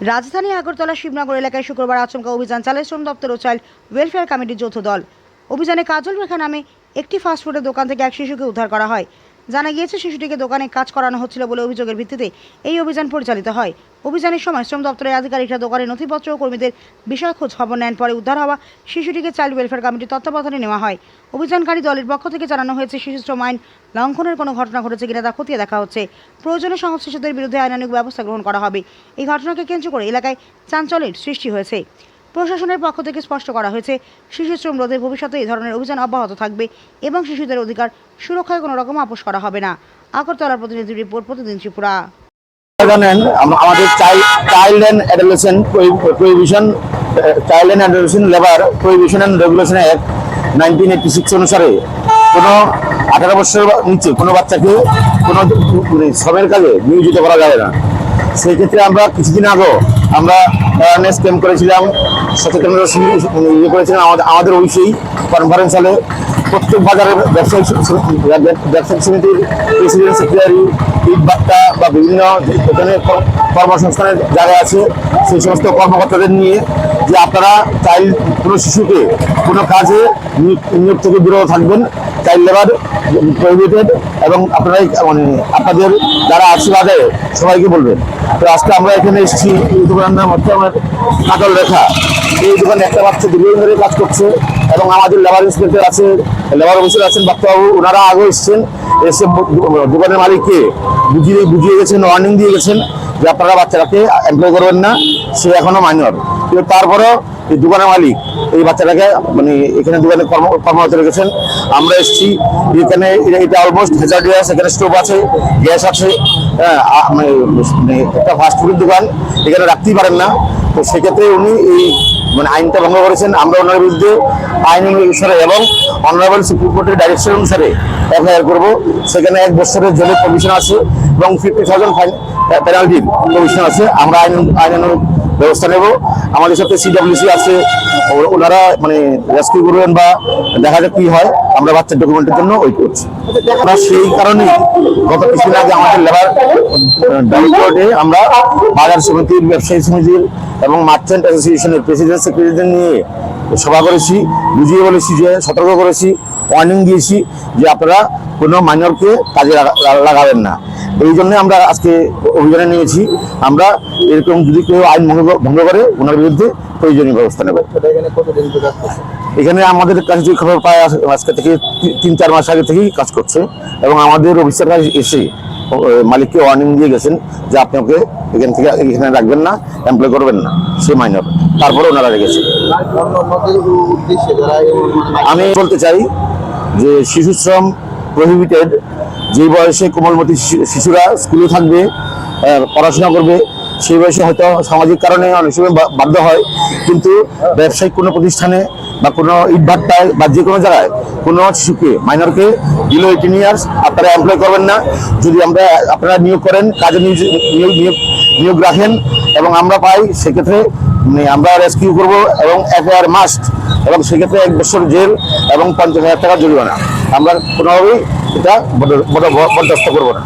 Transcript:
রাজধানী আগরতলা শিবনগর এলাকায় শুক্রবার আচমকা অভিযান চালায় শ্রম দপ্তর ও চাইল্ড ওয়েলফেয়ার কমিটির যৌথ দল। অভিযানে কাজল রেখা নামে একটি ফাস্টফুডের দোকান থেকে এক শিশুকে উদ্ধার করা হয়। জানা গিয়েছে, শিশুটিকে দোকানে কাজ করানো হচ্ছিল বলে অভিযোগের ভিত্তিতে এই অভিযান পরিচালিত হয়। অভিযানের সময় শ্রম দপ্তরের আধিকারিকরা দোকানের নথিপত্র ও কর্মীদের বিষয় খোঁজ খবর নেন। পরে উদ্ধার হওয়া শিশুটিকে চাইল্ড ওয়েলফেয়ার কমিটির তত্ত্বাবধানে নেওয়া হয়। অভিযানকারী দলের পক্ষ থেকে জানানো হয়েছে, শিশু শ্রম আইন লঙ্ঘনের কোনো ঘটনা ঘটেছে কিনা তা খতিয়ে দেখা হচ্ছে। প্রয়োজনে সংশ্লিষ্টদের বিরুদ্ধে আইনানুগ ব্যবস্থা গ্রহণ করা হবে। এই ঘটনাকে কেন্দ্র করে এলাকায় চাঞ্চল্যের সৃষ্টি হয়েছে। প্রশাসনের পক্ষ থেকে স্পষ্ট করা হয়েছে, শিশু শ্রম রোধে ভবিষ্যতে এই ধরনের অভিযান অব্যাহত থাকবে এবং শিশুদের অধিকার সুরক্ষায় কোনো রকম আপোষ করা হবে না। আগরতলার প্রতিনিধি রিপোর্ট, প্রতিদিন ত্রিপুরা। জানেন, আমাদের child and adolescent prohibition child and adolescent labour prohibition and regulation act 1986 অনুসারে কোনো 18 বছরের নিচে কোনো বাচ্চাকে কোনো শ্রমের কাজে নিয়োজিত করা যাবে না। সেই ক্ষেত্রে আমরা কিছুদিন আগে আমরা অ্যাওয়ারনেস ক্যাম্প করেছিলাম, সচেতনতা ইয়ে করেছিলাম আমাদের অফিসেই কনফারেন্স হলে। প্রত্যেক বাজারের ব্যবসায়িক সমিতির প্রেসিডেন্ট, সেক্রেটারি, ইট বার্তা বা বিভিন্ন এখানে কর্মসংস্থানের জায়গা আছে, সেই সমস্ত কর্মকর্তাদের নিয়ে যে আপনারা চাইল্ড কোনো শিশুকে কোনো কাজে নিয়োগ থেকে বিরত থাকবেন, চাইল্ড লেবার প্রহিবিটেড, এবং আপনারা মানে আপনাদের যারা আছে বাজারে সবাইকে বলবেন। তো আজকে আমরা এখানে এসেছি, এই দোকানের নাম হচ্ছে আমার কাজল রেখা। এই দোকানে একটা বাচ্চা দীর্ঘদিন ধরে কাজ করছে এবং আমাদের লেবার ইন্সপেক্টর আছে, লেবার অফিসার আছেন বাচ্চাবাবু, ওনারা আগে এসছেন, এসে দোকানের মালিককে বুঝিয়ে গেছেন, ওয়ার্নিং দিয়ে গেছেন যে আপনারা বাচ্চাটাকে এমপ্লয় করবেন না, সে এখনো মাইনর। কিন্তু তারপরেও এই দোকানের মালিক এই বাচ্চাটাকে মানে এখানে দোকানে কর্মরত রেখেছেন। আমরা এসেছি এখানে, এটা অলমোস্ট হ্যাজার্ডিয়াস, এখানে স্টোভ আছে, গ্যাস আছে, মানে একটা ফাস্টফুডের দোকান, এখানে রাখতেই পারেন না। তো সেক্ষেত্রে উনি এই মানে আইনটা ভঙ্গ করেছেন। আমরা ওনার বিরুদ্ধে আইন অনুসারে এবং অনারেবল সুপ্রিম কোর্টের ডাইরেকশন অনুসারে এফআইআর করবো। সেখানে 1 বছরের জেলের প্রভিশন আছে এবং 50,000 ফাইন পেনাল্টির প্রভিশন আছে। আমরা আইনানুগ ব্যবস্থা নেব। আমাদের সাথে সিডব্লিউসি আছে, ওনারা মানে রেস্কিউ করবেন বা দেখা যাক কি হয়। আমরা বাচ্চার ডকুমেন্টের জন্য ওয়েট করছি। আমরা সেই কারণেই গত কিছুদিন আগে আমাদের লেবার ডাইরেক্টরেটে আমরা বাজার সমিতির, ব্যবসায়ী সমিতির এবং মার্চেন্ট অ্যাসোসিয়েশনের প্রেসিডেন্ট, সেক্রেটারিদের নিয়ে সভা করেছি, বুঝিয়ে বলেছি, যে সতর্ক করেছি, ওয়ার্নিং দিয়েছি যে আপনারা কোনো মাইনরকে কাজে লাগাবেন না। এই জন্য আমরা আজকে অভিযানে নিয়েছি। আমরা এরকম যদি কেউ আইন ভঙ্গ করে ওনার বিরুদ্ধে প্রয়োজনীয় ব্যবস্থা নেব। এখানে আমাদের কাছে যে খবর পায় আজকে থেকে 3-4 মাস আগে থেকেই কাজ করছে এবং আমাদের অফিসার এসে মালিককে ওয়ার্নিং দিয়ে গেছেন যে আপনাকে এখানে রাখবেন না, এমপ্লয় করবেন না, সে মাইনর। তারপরে ওনারা রেখেছে। আমি বলতে চাই যে শিশু শ্রম প্রহিবিটেড। যে বয়সে কোমলমতি শিশুরা স্কুলে থাকবে, পড়াশোনা করবে, সেই বয়সে হয়তো সামাজিক কারণে অনেক সময় বাধ্য হয়, কিন্তু ব্যবসায়িক কোনো প্রতিষ্ঠানে বা কোনো ইটভাটায় বা যে কোনো জায়গায় কোনো শিশুকে, মাইনরকে বিলো 18 ইয়ার্স আপনারা এমপ্লয় করবেন না। যদি আপনারা নিয়োগ করেন, কাজে নিয়োগ রাখেন এবং আমরা পাই, সেক্ষেত্রে আমরা রেস্কিউ করব এবং এফআইআর মাস্ট, এবং সেক্ষেত্রে 1 বছর জেল এবং 50,000 টাকা জরিমানা। আমরা কোনোভাবেই এটা বরদাস্ত করবো না।